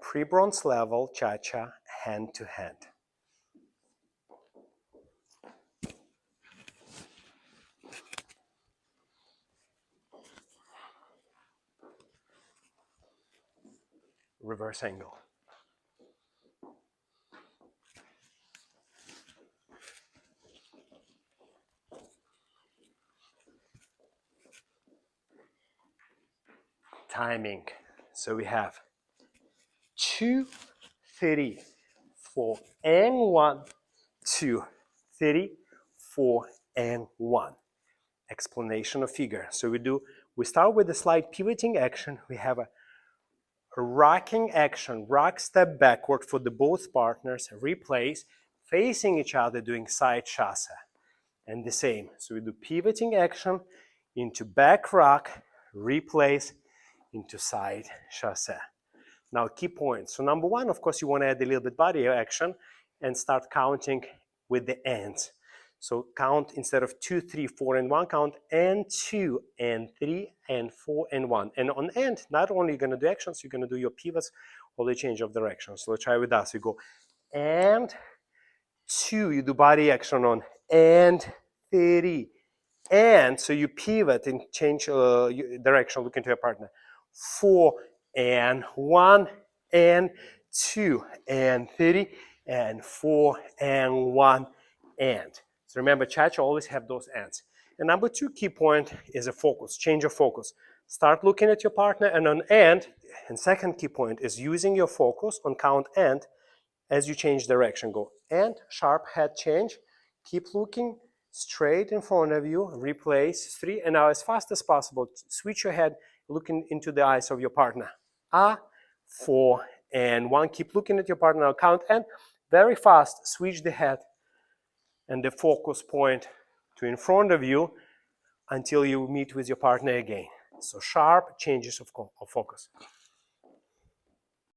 pre-bronze level cha-cha, hand to hand. Reverse angle. Timing. So we have 2, 3, 4, and 1, 2, 3, 4, and 1. Explanation of figure. So we start with a slight pivoting action. We have a rocking action, rock step backward for the both partners, replace, facing each other doing side chasse. And the same. So we do pivoting action into back rock, replace, into side chasse. Now key points. So number one, of course, you want to add a little bit body action and start counting with the ends. So count instead of 2, 3, 4, and 1, count and 2, and 3, and 4, and 1. And on end, not only you're going to do actions, you're going to do your pivots or the change of direction. So let's try with us. You go and 2, you do body action on and 3, and so you pivot and change direction, look into your partner. 4 and 1 and 2 and 3 and 4 and 1 and. So remember, cha-cha always have those ends. And number 2 key point is a focus, change of focus. Start looking at your partner and on end, and second key point is using your focus on count end as you change direction. Go and sharp head change, keep looking straight in front of you, replace 3, and now as fast as possible, switch your head, looking into the eyes of your partner. 4 and 1, keep looking at your partner, now count and very fast, switch the head and the focus point to in front of you until you meet with your partner again. So sharp changes of focus.